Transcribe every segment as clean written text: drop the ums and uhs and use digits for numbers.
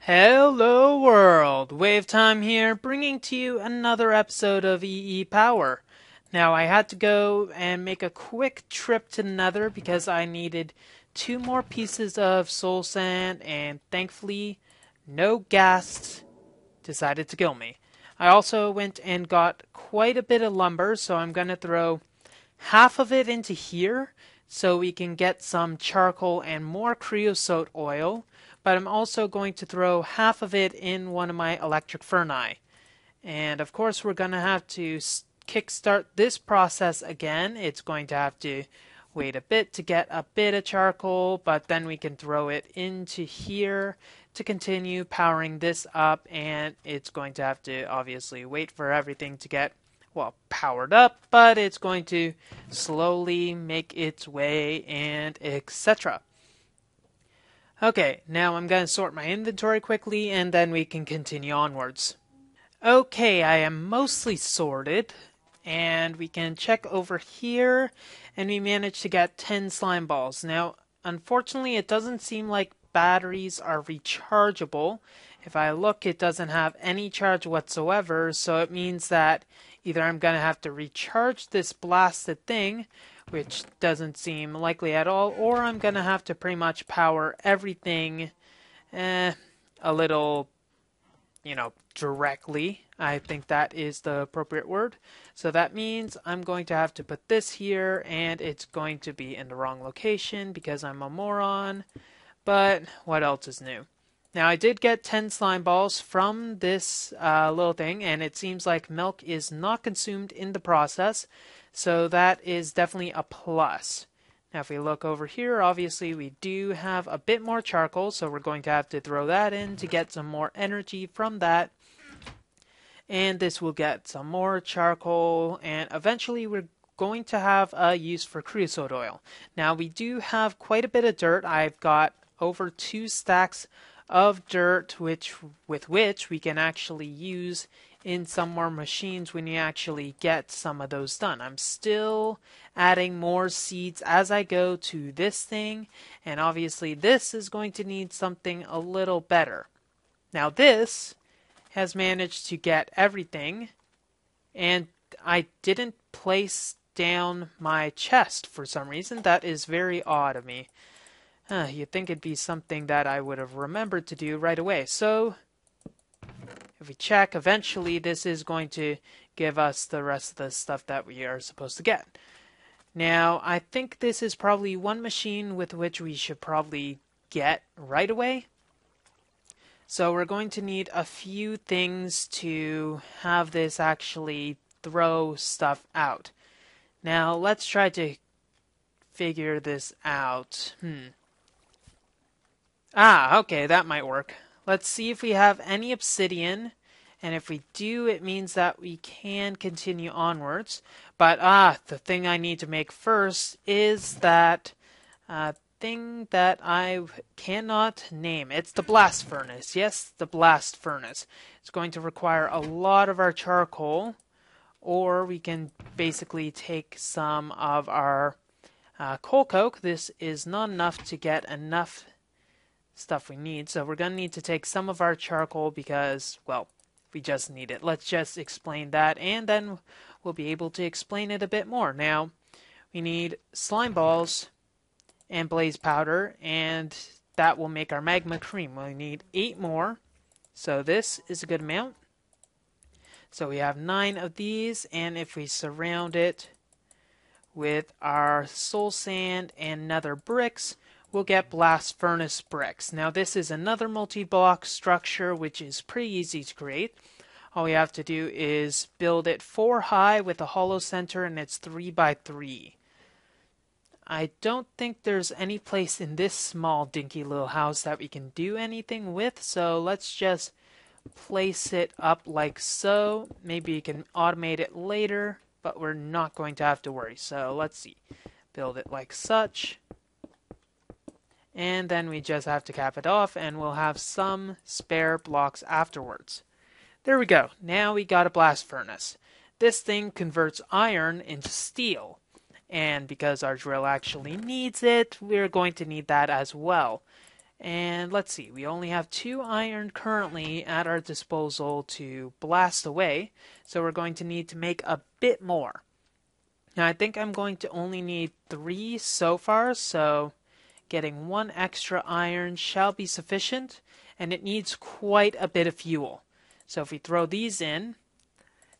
Hello world, WayofTime here, bringing to you another episode of EEPower. Now I had to go and make a quick trip to Nether because I needed 2 more pieces of soul sand and thankfully no ghasts decided to kill me. I also went and got quite a bit of lumber, so I'm going to throw half of it into here so we can get some charcoal and more creosote oil, but I'm also going to throw half of it in one of my electric furnace. And of course we're going to have to kickstart this process again. It's going to have to wait a bit to get a bit of charcoal, but then we can throw it into here to continue powering this up, and it's going to have to obviously wait for everything to get powered up, but it's going to slowly make its way and etc. Okay, now I'm going to sort my inventory quickly and then we can continue onwards. Okay, I am mostly sorted and we can check over here and we managed to get 10 slime balls. Now, unfortunately, it doesn't seem like batteries are rechargeable. If I look, it doesn't have any charge whatsoever, so it means that either I'm going to have to recharge this blasted thing, which doesn't seem likely at all, or I'm going to have to pretty much power everything a little, directly. I think that is the appropriate word. So that means I'm going to have to put this here, and it's going to be in the wrong location because I'm a moron. But what else is new? Now, I did get 10 slime balls from this little thing, and it seems like milk is not consumed in the process, so that is definitely a plus. Now, if we look over here, obviously we do have a bit more charcoal, so we're going to have to throw that in to get some more energy from that. And this will get some more charcoal, and eventually we're going to have a use for creosote oil. Now, we do have quite a bit of dirt. I've got over 2 stacks of dirt with which we can actually use in some more machines when you actually get some of those done. I'm still adding more seeds as I go to this thing, and obviously this is going to need something a little better. Now this has managed to get everything, and I didn't place down my chest for some reason. That is very odd of me. You'd think it'd be something that I would have remembered to do right away. So, if we check, eventually this is going to give us the rest of the stuff that we are supposed to get. Now, I think this is probably one machine with which we should probably get right away. So we're going to need a few things to have this actually throw stuff out. Now, let's try to figure this out. Okay, that might work. Let's see if we have any obsidian, and if we do, it means that we can continue onwards. But, the thing I need to make first is that thing that I cannot name. It's the blast furnace. Yes, the blast furnace. It's going to require a lot of our charcoal, or we can basically take some of our coal coke. This is not enough to get enough stuff we need, so we're going to need to take some of our charcoal because, well, we just need it. Let's just explain that, and then we'll be able to explain it a bit more. Now, we need slime balls and blaze powder, and that will make our magma cream. We'll need 8 more, so this is a good amount. So we have 9 of these, and if we surround it with our soul sand and nether bricks, we'll get blast furnace bricks. Now this is another multi-block structure which is pretty easy to create. All we have to do is build it 4 high with a hollow center, and it's 3 by 3. I don't think there's any place in this small dinky little house that we can do anything with, so let's just place it up like so. Maybe you can automate it later, but we're not going to have to worry. So let's see. Build it like such. And then we just have to cap it off, and we'll have some spare blocks afterwards. There we go. Now we got a blast furnace. This thing converts iron into steel. And because our drill actually needs it, we're going to need that as well. And let's see, we only have 2 iron currently at our disposal to blast away, so we're going to need to make a bit more. Now I think I'm going to only need 3 so far, so getting 1 extra iron shall be sufficient, and it needs quite a bit of fuel. So if we throw these in,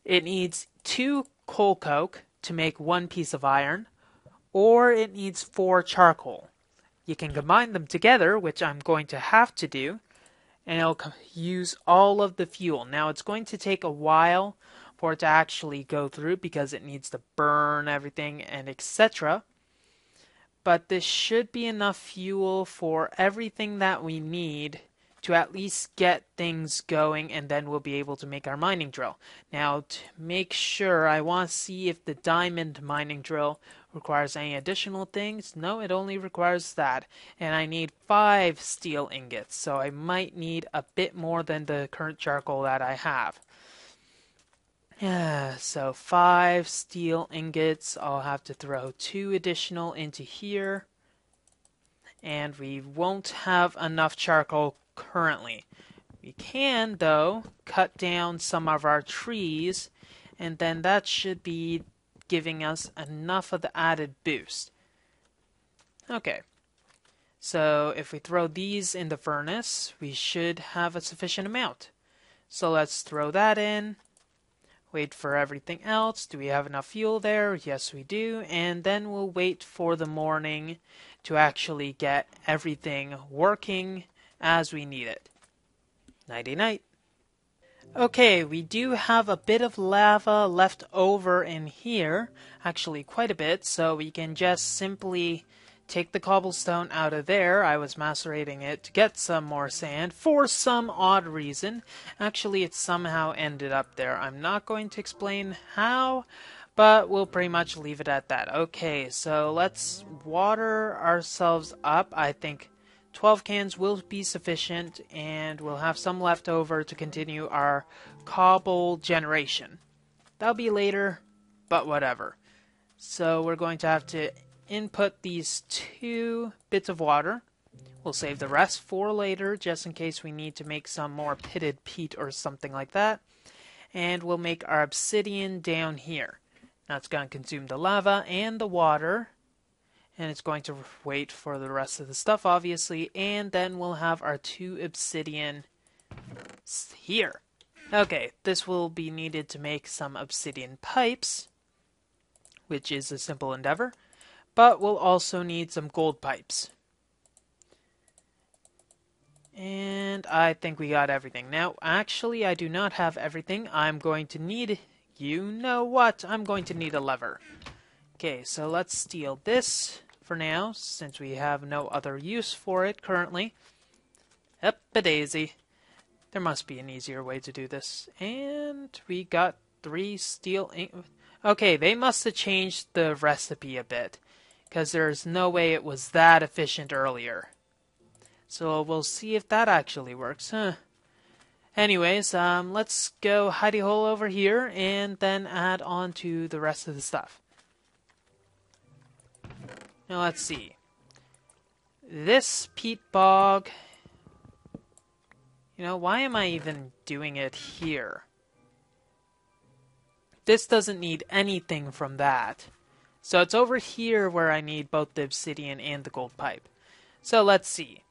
it needs 2 coal coke to make 1 piece of iron, or it needs 4 charcoal. You can combine them together, which I'm going to have to do, and it'll use all of the fuel. Now it's going to take a while for it to actually go through because it needs to burn everything and etc. But this should be enough fuel for everything that we need to at least get things going, and then we'll be able to make our mining drill. Now, to make sure, I want to see if the diamond mining drill requires any additional things. No, it only requires that. And I need 5 steel ingots, so I might need a bit more than the current charcoal that I have. So 5 steel ingots. I'll have to throw 2 additional into here. And we won't have enough charcoal currently. We can, though, cut down some of our trees, and then that should be giving us enough of the added boost. Okay, so if we throw these in the furnace, we should have a sufficient amount. So let's throw that in. Wait for everything else. Do we have enough fuel there? Yes, we do. And then we'll wait for the morning to actually get everything working as we need it. Nighty-night. Okay, we do have a bit of lava left over in here. Actually, quite a bit. So we can just simply take the cobblestone out of there. I was macerating it to get some more sand for some odd reason. Actually, it somehow ended up there. I'm not going to explain how, but we'll pretty much leave it at that. Okay, so let's water ourselves up. I think 12 cans will be sufficient, and we'll have some left over to continue our cobble generation. That'll be later, but whatever. So we're going to have to input these 2 bits of water. We'll save the rest for later, just in case we need to make some more pitted peat or something like that. And we'll make our obsidian down here. Now it's going to consume the lava and the water, and it's going to wait for the rest of the stuff, obviously, and then we'll have our 2 obsidian here. Okay, this will be needed to make some obsidian pipes, which is a simple endeavor, but we'll also need some gold pipes. And I think we got everything. Now, actually, I do not have everything. I'm going to need, you know what, I'm going to need a lever. Okay, so let's steal this for now, since we have no other use for it currently. Up-a-daisy. There must be an easier way to do this. And we got 3 steel... Okay, they must have changed the recipe a bit, because there's no way it was that efficient earlier. So we'll see if that actually works. Anyways, let's go hidey hole over here, and then add on to the rest of the stuff. Now let's see. This peat bog... You know, why am I even doing it here? This doesn't need anything from that. So it's over here where I need both the obsidian and the gold pipe. So let's see.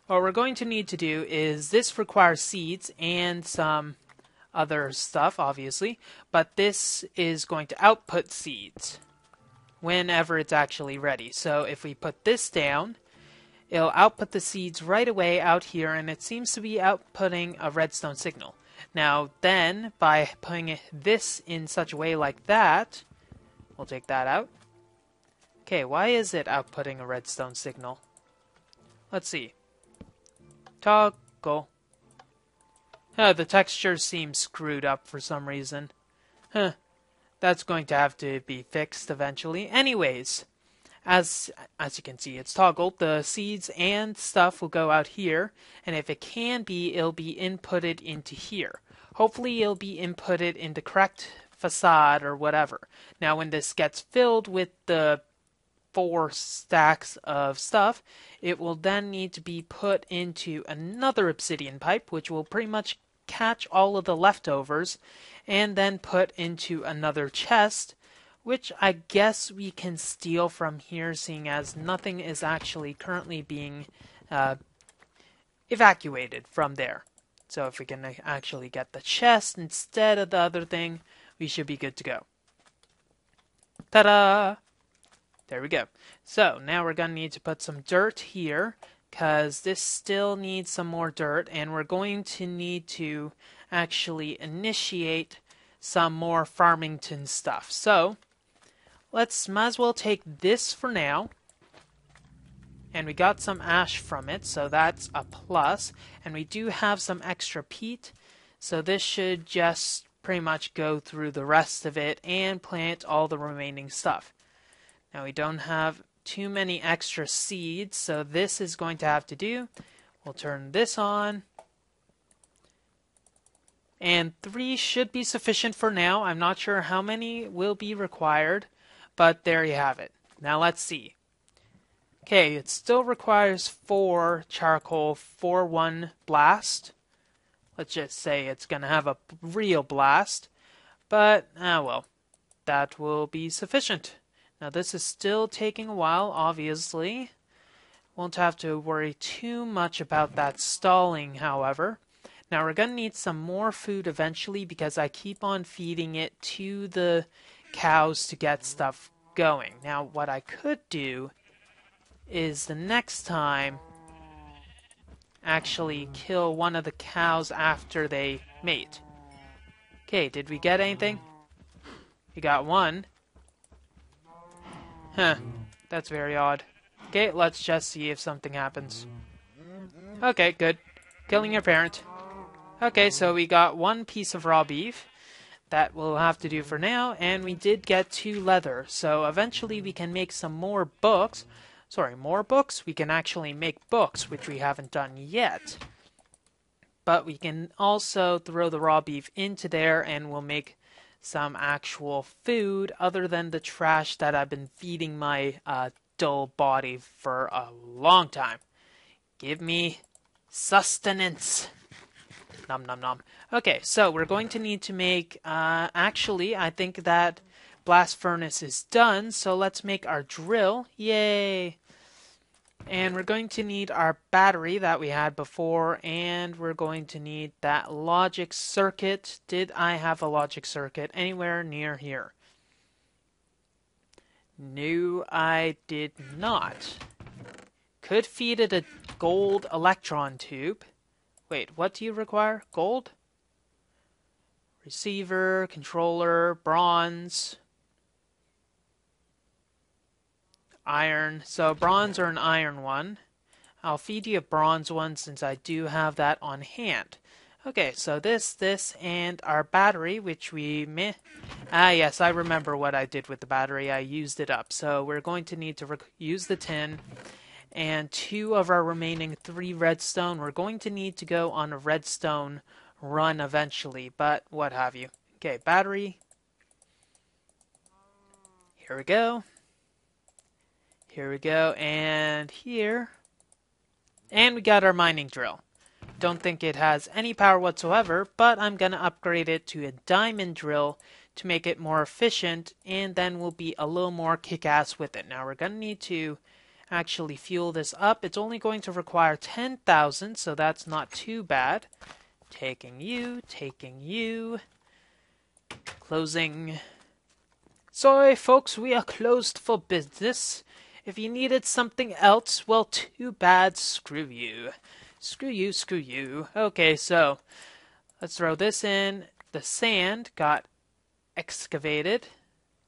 What we're going to need to do is, this requires seeds and some other stuff, obviously, but this is going to output seeds whenever it's actually ready. So if we put this down, it'll output the seeds right away out here, and it seems to be outputting a redstone signal. Now then, by putting this in such a way like that, we'll take that out. Okay, why is it outputting a redstone signal? Let's see. Toggle. The texture seems screwed up for some reason. That's going to have to be fixed eventually. Anyways, as you can see, it's toggled. The seeds and stuff will go out here, and if it can be, it'll be inputted into here. Hopefully it'll be inputted in the correct facade or whatever. Now when this gets filled with the 4 stacks of stuff, it will then need to be put into another obsidian pipe, which will pretty much catch all of the leftovers, and then put into another chest, which I guess we can steal from here, seeing as nothing is actually currently being evacuated from there. So if we can actually get the chest instead of the other thing, we should be good to go. Ta-da! There we go. So now we're going to need to put some dirt here, because this still needs some more dirt, and we're going to need to actually initiate some more Farmington stuff. So might as well take this for now. And we got some ash from it, so that's a plus. And we do have some extra peat, so this should just pretty much go through the rest of it and plant all the remaining stuff. Now we don't have too many extra seeds, so this is going to have to do. We'll turn this on. And 3 should be sufficient for now. I'm not sure how many will be required, but there you have it. Now let's see. Okay, it still requires 4 charcoal for 1 blast. Let's just say it's going to have a real blast. But, well, that will be sufficient. Now this is still taking a while, obviously. Won't have to worry too much about that stalling, however. Now we're going to need some more food eventually, because I keep on feeding it to the cows to get stuff going. Now what I could do is the next time actually kill one of the cows after they mate. Okay, did we get anything? We got 1. Huh, that's very odd. Okay, let's just see if something happens. Okay, good. Killing your parent. Okay, so we got 1 piece of raw beef. That will have to do for now, and we did get 2 leather, so eventually we can make some more books. Sorry, more books? We can actually make books, which we haven't done yet. But we can also throw the raw beef into there, and we'll make some actual food other than the trash that I've been feeding my dull body for a long time. Give me sustenance. Nom nom nom. Okay, so we're going to need to make, actually, I think that blast furnace is done, so let's make our drill. Yay! And we're going to need our battery that we had before, and we're going to need that logic circuit. Did I have a logic circuit anywhere near here? No, I did not. Could feed it a gold electron tube. Wait, what do you require? Gold? Receiver, controller, bronze, iron. So bronze or an iron one. I'll feed you a bronze one since I do have that on hand. Okay, so this, and our battery, which we yes, I remember what I did with the battery. I used it up. So we're going to need to use the tin. And 2 of our remaining 3 redstone. We're going to need to go on a redstone run eventually, but what have you. Okay, battery. Here we go. Here we go, and here. And we got our mining drill. Don't think it has any power whatsoever, but I'm going to upgrade it to a diamond drill to make it more efficient, and then we'll be a little more kick-ass with it. Now we're going to need to actually fuel this up. It's only going to require 10,000, so that's not too bad. Taking you. Closing. Sorry, folks, we are closed for business. If you needed something else, well, too bad. Screw you. Screw you. Okay, so let's throw this in. The sand got excavated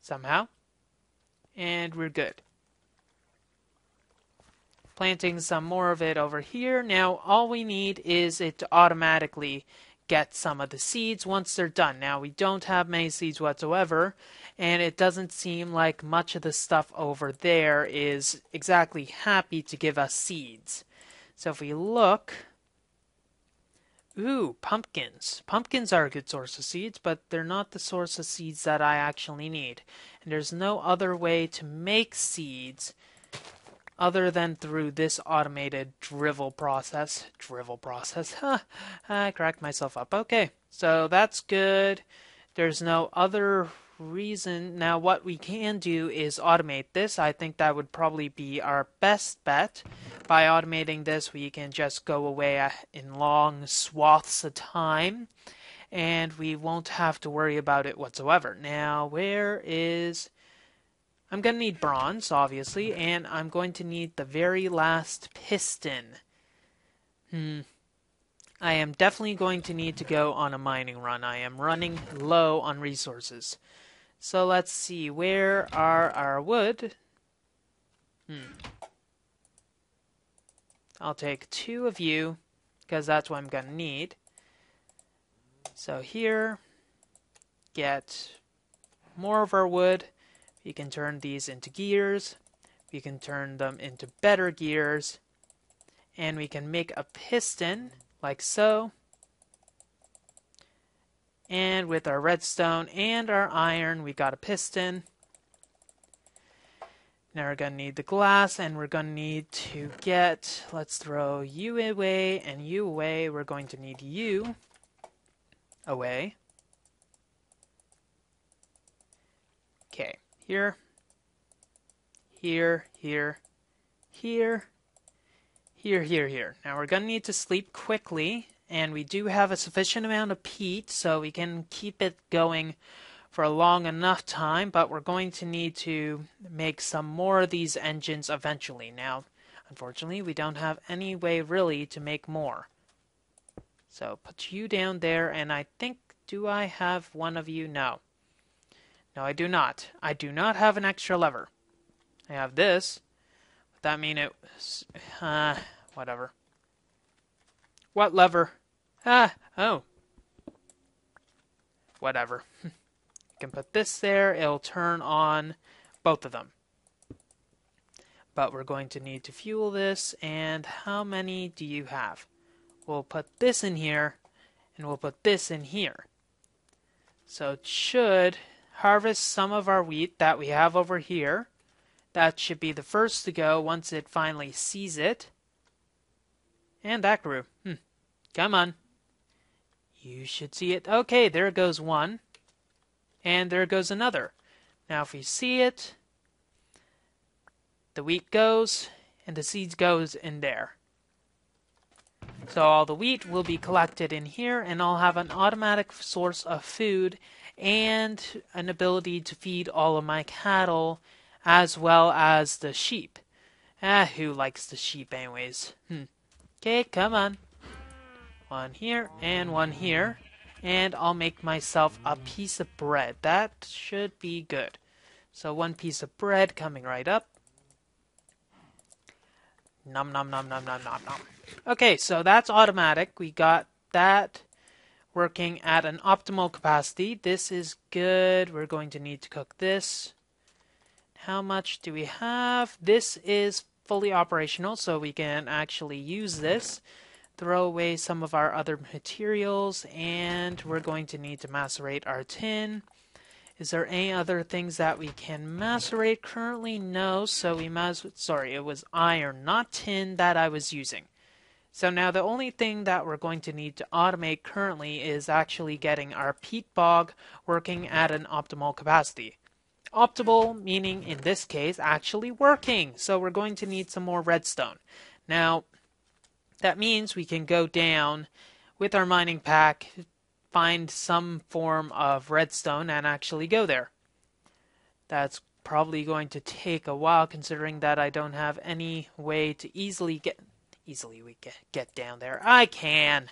somehow, and we're good. Planting some more of it over here. Now, all we need is it to automatically get some of the seeds once they're done. Now, we don't have many seeds whatsoever, and it doesn't seem like much of the stuff over there is exactly happy to give us seeds. So if we look, Ooh, pumpkins. Pumpkins are a good source of seeds, but they're not the source of seeds that I actually need. And there's no other way to make seeds other than through this automated drivel process. Drivel process. Huh. I cracked myself up. Okay, so that's good. There's no other reason. Now, what we can do is automate this. I think that would probably be our best bet. By automating this, we can just go away in long swaths of time, and we won't have to worry about it whatsoever. Now, where is... I'm going to need bronze, obviously, and I'm going to need the very last piston. I am definitely going to need to go on a mining run. I am running low on resources. So let's see, where are our wood? I'll take 2 of you, because that's what I'm going to need. So here, get more of our wood. We can turn these into gears. We can turn them into better gears. And we can make a piston, like so. And with our redstone and our iron, we got a piston. Now we're going to need the glass, and we're going to need to get, let's throw you away and you away. We're going to need you away. Okay, here, here, here, here, here, here, here. Now we're going to need to sleep quickly, and we do have a sufficient amount of peat, so we can keep it going for a long enough time, but we're going to need to make some more of these engines eventually. Now, unfortunately, we don't have any way really to make more. So put you down there, and I think, do I have one of you? No. No, I do not. I do not have an extra lever. I have this. But that mean it was, whatever. What lever? Oh. Whatever. Can put this there, it'll turn on both of them. But we're going to need to fuel this, and how many do you have? We'll put this in here, and we'll put this in here. So it should harvest some of our wheat that we have over here. That should be the first to go once it finally sees it. And that grew. Come on. You should see it. Okay, there goes one. And there goes another. Now if we see it, the wheat goes, and the seeds goes in there. So all the wheat will be collected in here, and I'll have an automatic source of food and an ability to feed all of my cattle as well as the sheep. Who likes the sheep anyways? Okay, come on. One here and one here. And I'll make myself a piece of bread. That should be good. So one piece of bread coming right up. Nom nom nom nom nom nom nom. Okay, so that's automatic. We got that working at an optimal capacity. This is good. We're going to need to cook this. How much do we have? This is fully operational, so we can actually use this. Throw away some of our other materials, and we're going to need to macerate our tin. Is there any other things that we can macerate currently? No, so we sorry, it was iron, not tin that I was using. So now the only thing that we're going to need to automate currently is actually getting our peat bog working at an optimal capacity. Optimal meaning, in this case, actually working. So we're going to need some more redstone. Now, that means we can go down with our mining pack, find some form of redstone, and actually go there. That's probably going to take a while, considering that I don't have any way to easily get down there. I can.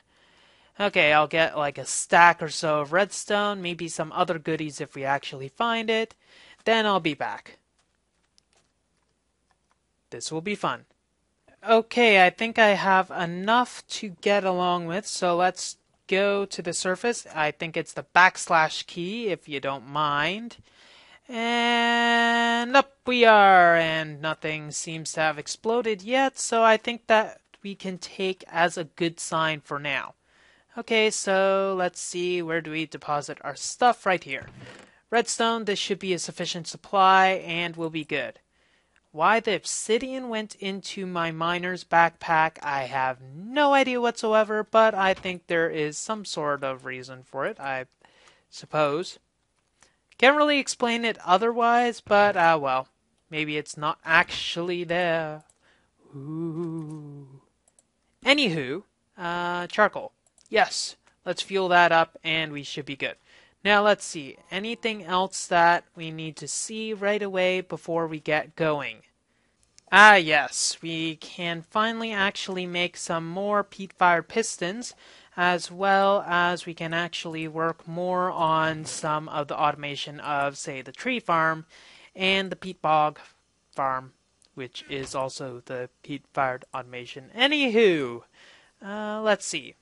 Okay, I'll get like a stack or so of redstone, maybe some other goodies if we actually find it. Then I'll be back. This will be fun. Okay, I think I have enough to get along with, so let's go to the surface. I think it's the / key, if you don't mind. And up we are, and nothing seems to have exploded yet, so I think that we can take as a good sign for now. Okay, so let's see, where do we deposit our stuff? Right here. Redstone, this should be a sufficient supply and we'll be good. Why the obsidian went into my miner's backpack, I have no idea whatsoever, but I think there is some sort of reason for it, I suppose. Can't really explain it otherwise, but well, maybe it's not actually there. Ooh. Anywho, charcoal. Yes, let's fuel that up and we should be good. Now let's see, anything else that we need to see right away before we get going? Ah yes, we can finally actually make some more peat-fired pistons, as well as we can actually work more on some of the automation of, say, the tree farm and the peat bog farm, which is also the peat-fired automation. Anywho, let's see.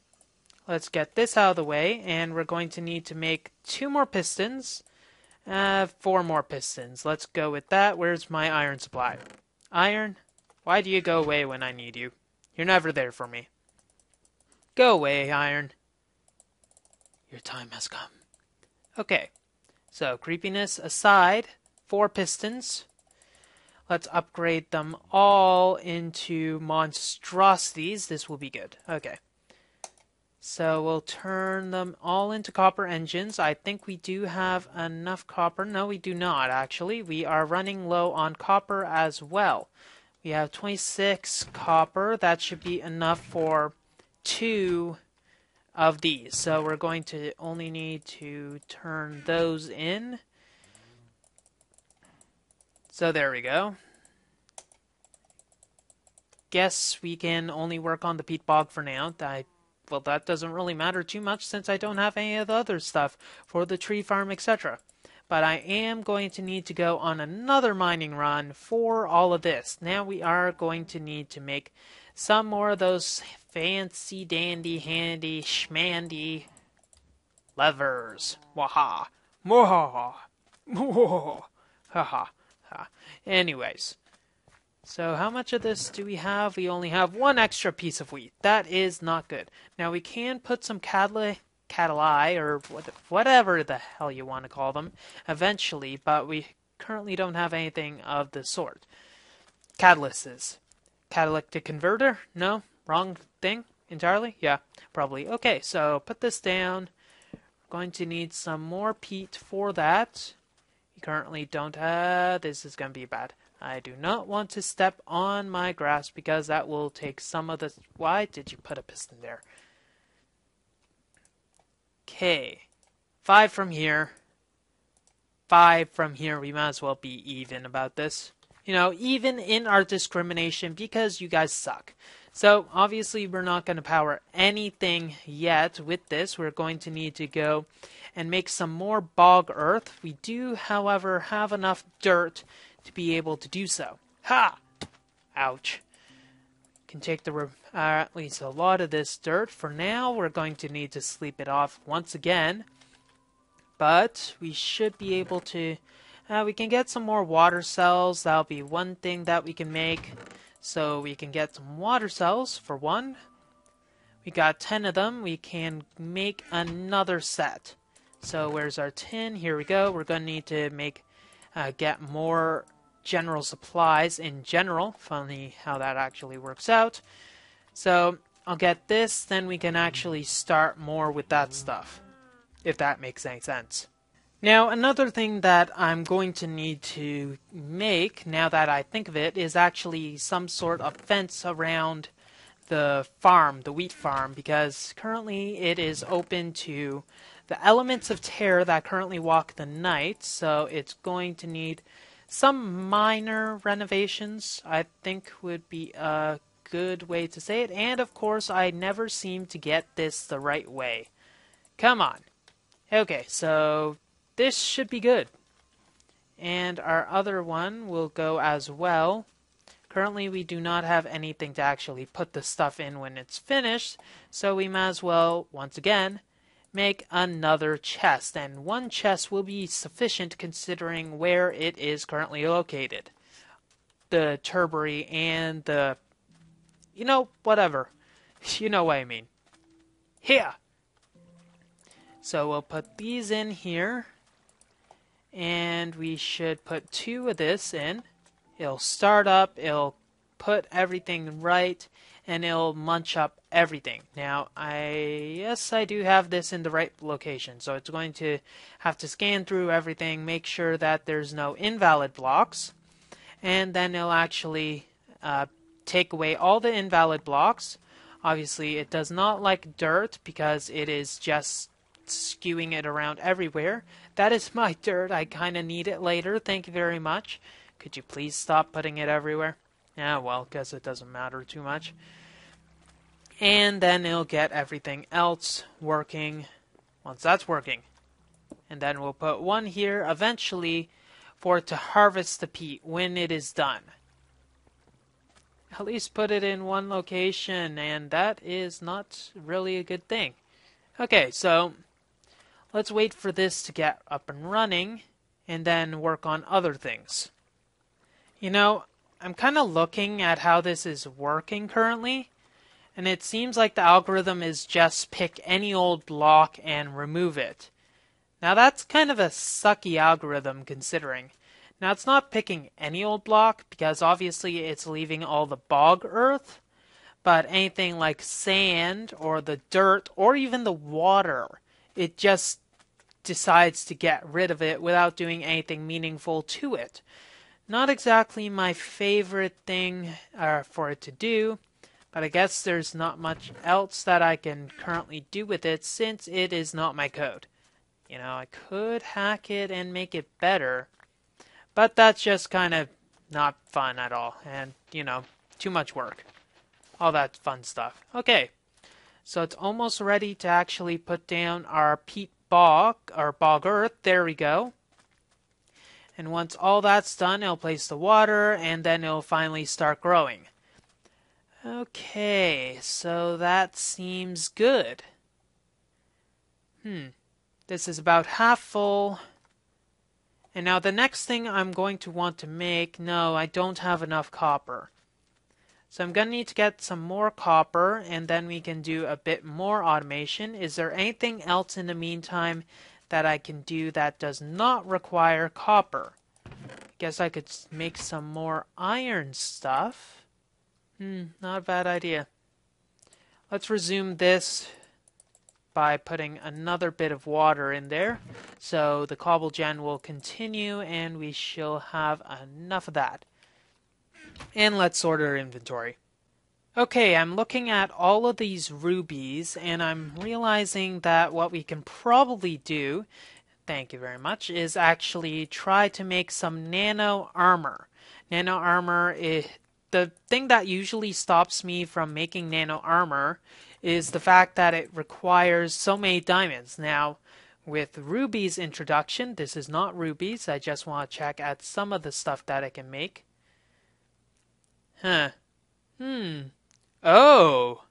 Let's get this out of the way, and we're going to need to make 2 more pistons, 4 more pistons. Let's go with that. Where's my iron supply? Iron? Why do you go away when I need you? You're never there for me. Go away, iron. Your time has come. Okay, so creepiness aside, 4 pistons. Let's upgrade them all into monstrosities. This will be good. Okay. So we'll turn them all into copper engines. I think we do have enough copper. No, we do not, actually. We are running low on copper as well. We have 26 copper. That should be enough for 2 of these. So we're going to only need to turn those in. So there we go. Guess we can only work on the peat bog for now. Well, that doesn't really matter too much since I don't have any of the other stuff for the tree farm, etc. But I am going to need to go on another mining run for all of this. Now we are going to need to make some more of those fancy dandy handy schmandy levers. Waha. Moha. Moha. Haha. Ha. Anyways. So how much of this do we have? We only have 1 extra piece of wheat. That is not good. Now we can put some cataly, or whatever the hell you want to call them, eventually, but we currently don't have anything of the sort. Catalysts. Catalytic converter? No? Wrong thing entirely? Yeah, probably. Okay, so put this down. We're going to need some more peat for that. You currently don't have... This is going to be bad. I do not want to step on my grass because that will take some of the... Why did you put a piston there? Okay. 5 from here. 5 from here. We might as well be even about this. You know, even in our discrimination because you guys suck. So, obviously, we're not going to power anything yet with this. We're going to need to go and make some more bog earth. We do, however, have enough dirt to be able to do so. Ha! Ouch. Can take at least a lot of this dirt. For now, we're going to need to sleep it off once again. But we should be able to... we can get some more water cells. That'll be one thing that we can make. So we can get some water cells, for one. We got 10 of them. We can make another set. So where's our tin? Here we go. We're going to need to get more general supplies in general. Funny how that actually works out. So I'll get this, then we can actually start more with that stuff, if that makes any sense. Now, another thing that I'm going to need to make, now that I think of it, is actually some sort of fence around the farm, the wheat farm, because currently it is open to the elements of terror that currently walk the night, so it's going to need some minor renovations, I think would be a good way to say it. And of course, I never seem to get this the right way. Come on. Okay, so this should be good. And our other one will go as well. Currently, we do not have anything to actually put the stuff in when it's finished, so we might as well, once again, make another chest, and 1 chest will be sufficient considering where it is currently located. The turbary and the... You know, whatever. You know what I mean. Here! So we'll put these in here, and we should put 2 of this in. It'll start up, it'll put everything right, and it'll munch up everything. Now, yes, I do have this in the right location, so it's going to have to scan through everything, make sure that there's no invalid blocks, and then it'll actually take away all the invalid blocks. Obviously, it does not like dirt because it is just skewing it around everywhere. That is my dirt. I kind of need it later. Thank you very much. Could you please stop putting it everywhere? Yeah, well, guess it doesn't matter too much. And then it'll get everything else working once that's working. And then we'll put 1 here eventually for it to harvest the peat when it is done. At least put it in 1 location, and that is not really a good thing. Okay, so let's wait for this to get up and running, and then work on other things. You know, I'm kind of looking at how this is working currently, and it seems like the algorithm is just pick any old block and remove it. Now that's kind of a sucky algorithm considering. Now it's not picking any old block because obviously it's leaving all the bog earth, but anything like sand or the dirt or even the water, it just decides to get rid of it without doing anything meaningful to it. Not exactly my favorite thing for it to do, but I guess there's not much else that I can currently do with it since it is not my code. You know, I could hack it and make it better, but that's just kind of not fun at all, and, you know, too much work. All that fun stuff. Okay, so it's almost ready to actually put down our peat bog, or bog earth. There we go. And once all that's done, it'll place the water, and then it'll finally start growing. Okay, so that seems good. This is about half full. And now the next thing I'm going to want to make, no, I don't have enough copper. So I'm going to need to get some more copper, and then we can do a bit more automation. Is there anything else in the meantime that I can do that does not require copper? I guess I could make some more iron stuff. Not a bad idea. Let's resume this by putting another bit of water in there. So the cobble gen will continue and we shall have enough of that. And let's sort our inventory. Okay, I'm looking at all of these rubies and I'm realizing that what we can probably do, thank you very much, is actually try to make some nano armor. Nano armor is the thing that usually stops me from making nano armor is the fact that it requires so many diamonds. Now, with rubies introduction, this is not rubies. I just want to check at some of the stuff that I can make. Oh,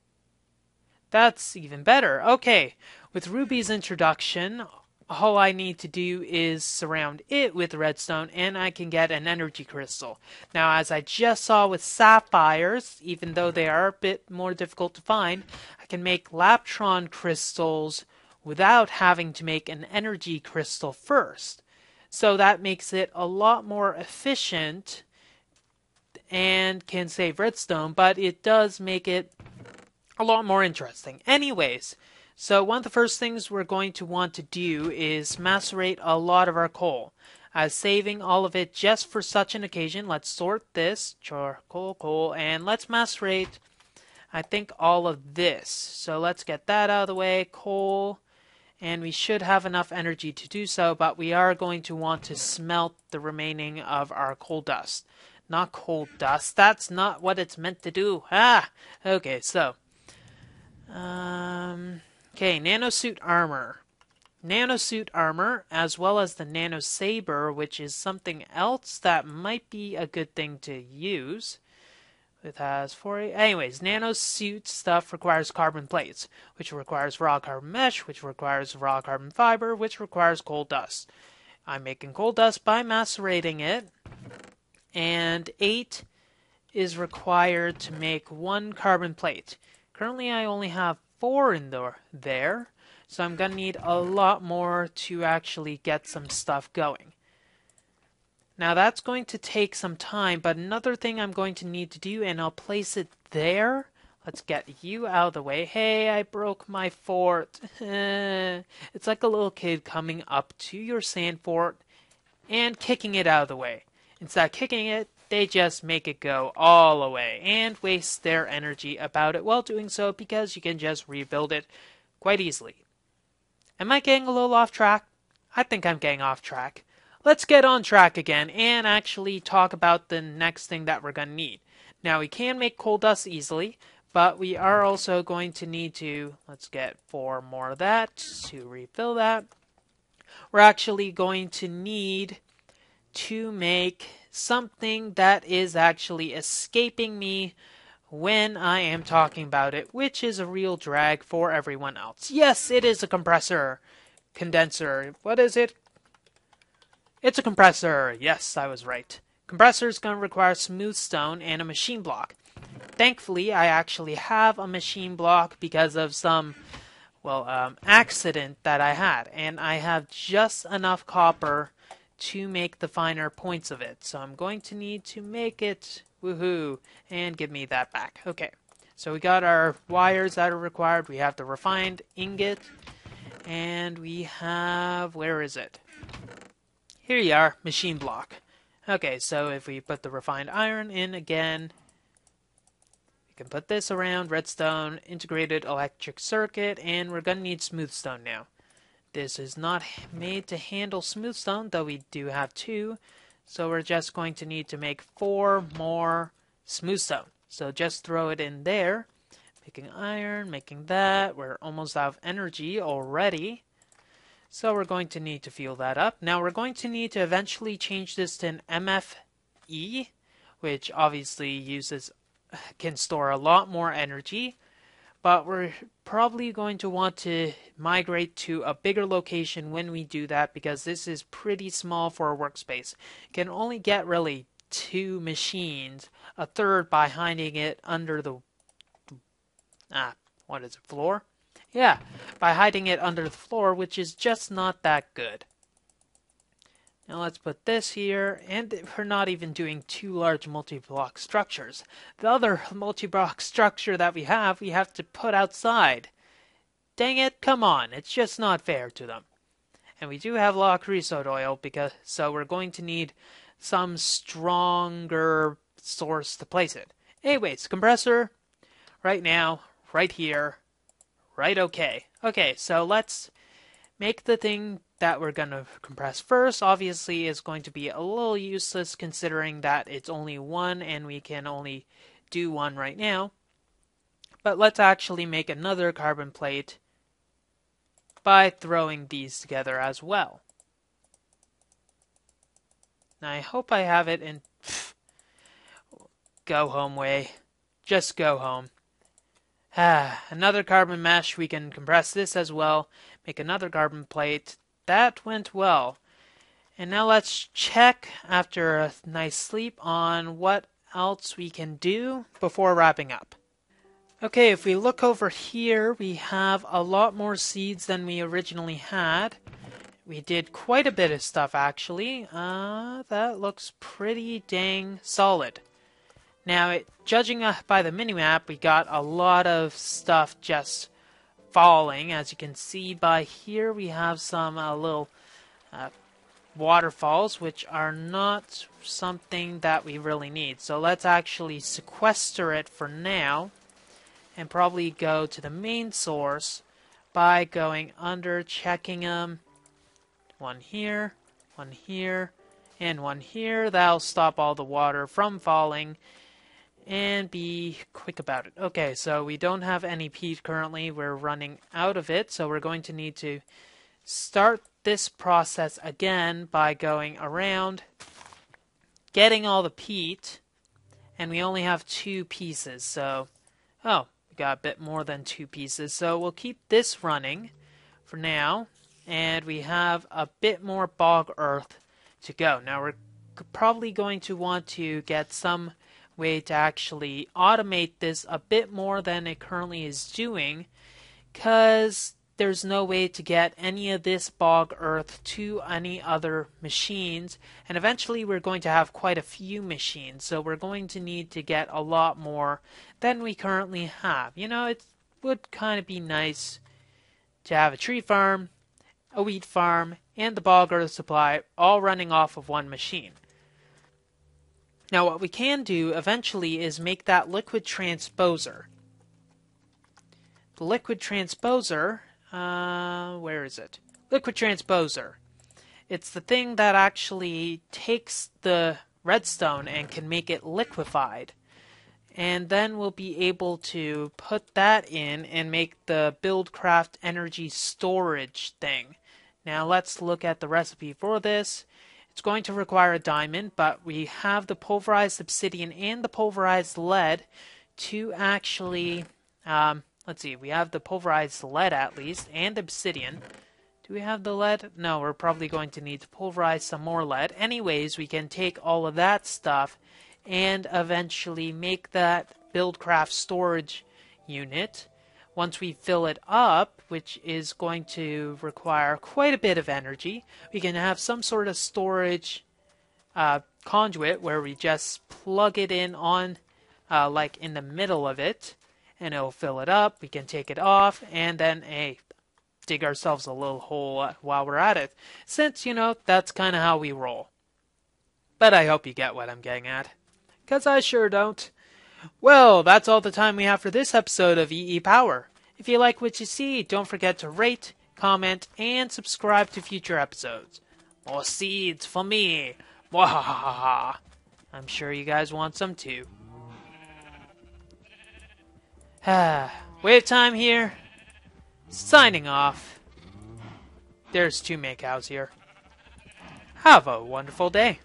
that's even better. Okay, with rubies introduction, all I need to do is surround it with redstone and I can get an energy crystal. Now, as I just saw with sapphires, even though they are a bit more difficult to find, I can make laptron crystals without having to make an energy crystal first. So that makes it a lot more efficient and can save redstone, but it does make it a lot more interesting. Anyways, so one of the first things we're going to want to do is macerate a lot of our coal. Saving all of it just for such an occasion. Let's sort this, charcoal, coal, and let's macerate, I think, all of this. So let's get that out of the way, coal, and we should have enough energy to do so, but we are going to want to smelt the remaining of our coal dust. Not coal dust, that's not what it's meant to do. Okay, so okay, nanosuit armor. Nanosuit armor, as well as the nano saber, which is something else that might be a good thing to use. It has 4. Anyways, nanosuit stuff requires carbon plates, which requires raw carbon mesh, which requires raw carbon fiber, which requires coal dust. I'm making coal dust by macerating it, and 8 is required to make 1 carbon plate. Currently, I only have 4 in there, So I'm going to need a lot more to actually get some stuff going. Now that's going to take some time, but another thing I'm going to need to do, and I'll place it there. Let's get you out of the way. Hey, I broke my fort. It's like a little kid coming up to your sand fort and kicking it out of the way. Instead of kicking it, they just make it go all away and waste their energy about it while doing so, because you can just rebuild it quite easily. Am I getting a little off track? I think I'm getting off track. Let's get on track again and actually talk about the next thing that we're going to need. Now, we can make coal dust easily, but we are also going to need to, let's get 4 more of that to refill that. We're actually going to need to make something that is actually escaping me when I am talking about it, which is a real drag for everyone else. Yes, it is a compressor. Condenser. What is it? It's a compressor. Yes, I was right. Compressor is going to require smooth stone and a machine block. Thankfully, I actually have a machine block because of some, accident that I had. And I have just enough copper to make the finer points of it. So I'm going to need to make it, woohoo, and give me that back. Okay, so we got our wires that are required. We have the refined ingot, and we have, where is it? Here you are, machine block. Okay, so if we put the refined iron in again, we can put this around, redstone, integrated electric circuit, and we're going to need smooth stone now. This is not made to handle smooth stone, though we do have 2. So we're just going to need to make 4 more smooth stone. So just throw it in there. Making iron, making that. We're almost out of energy already. So we're going to need to fuel that up. Now we're going to need to eventually change this to an MFE, which obviously can store a lot more energy. But we're probably going to want to migrate to a bigger location when we do that, because this is pretty small for a workspace. You can only get really 2 machines, a third by hiding it under the floor? Yeah, by hiding it under the floor, which is just not that good. Now let's put this here, and we're not even doing 2 large multi-block structures. The other multi-block structure that we have to put outside. Dang it, come on, it's just not fair to them. And we do have a lot of creosote oil, so we're going to need some stronger source to place it. Anyways, compressor, right now, right here, right okay. Okay, so let's make the thing that we're going to compress first. Obviously, is going to be a little useless considering that it's only 1 and we can only do 1 right now. But let's actually make another carbon plate by throwing these together as well. Now I hope I have it in... Go home, Way. Just go home. Another carbon mesh. We can compress this as well. Make another carbon plate. That went well. And now let's check after a nice sleep on what else we can do before wrapping up. Okay, if we look over here, we have a lot more seeds than we originally had. We did quite a bit of stuff, actually. That looks pretty dang solid. Now, judging by the minimap, we got a lot of stuff just falling. As you can see by here, we have some little waterfalls, which are not something that we really need. So let's actually sequester it for now, and probably go to the main source by going under, checking them. 1 here, 1 here, and 1 here. That'll stop all the water from falling. And be quick about it. Okay, so we don't have any peat currently. We're running out of it, so we're going to need to start this process again by going around, getting all the peat, and we only have 2 pieces, so... Oh, we got a bit more than 2 pieces, so we'll keep this running for now, and we have a bit more bog earth to go. Now we're probably going to want to get some way to actually automate this a bit more than it currently is doing, because there's no way to get any of this bog earth to any other machines, and eventually we're going to have quite a few machines, so we're going to need to get a lot more than we currently have. You know, it would kind of be nice to have a tree farm, a wheat farm, and the bog earth supply all running off of one machine. Now what we can do eventually is make that liquid transposer. The liquid transposer, where is it? Liquid transposer. It's the thing that actually takes the redstone and can make it liquefied. And then we'll be able to put that in and make the Buildcraft energy storage thing. Now let's look at the recipe for this. It's going to require a diamond, but we have the pulverized obsidian and the pulverized lead to actually, let's see, we have the pulverized lead at least, and obsidian. Do we have the lead? No, we're probably going to need to pulverize some more lead. Anyways, we can take all of that stuff and eventually make that Buildcraft storage unit. Once we fill it up, which is going to require quite a bit of energy, we can have some sort of storage conduit where we just plug it in on like in the middle of it, and it'll fill it up. We can take it off and then dig ourselves a little hole while we're at it, since, you know, that's kind of how we roll. But I hope you get what I'm getting at, because I sure don't. Well, that's all the time we have for this episode of EEPower. If you like what you see, don't forget to rate, comment, and subscribe to future episodes. More seeds for me. Mwahaha. I'm sure you guys want some too. WayofTime here. Signing off. There's 2 makeouts here. Have a wonderful day.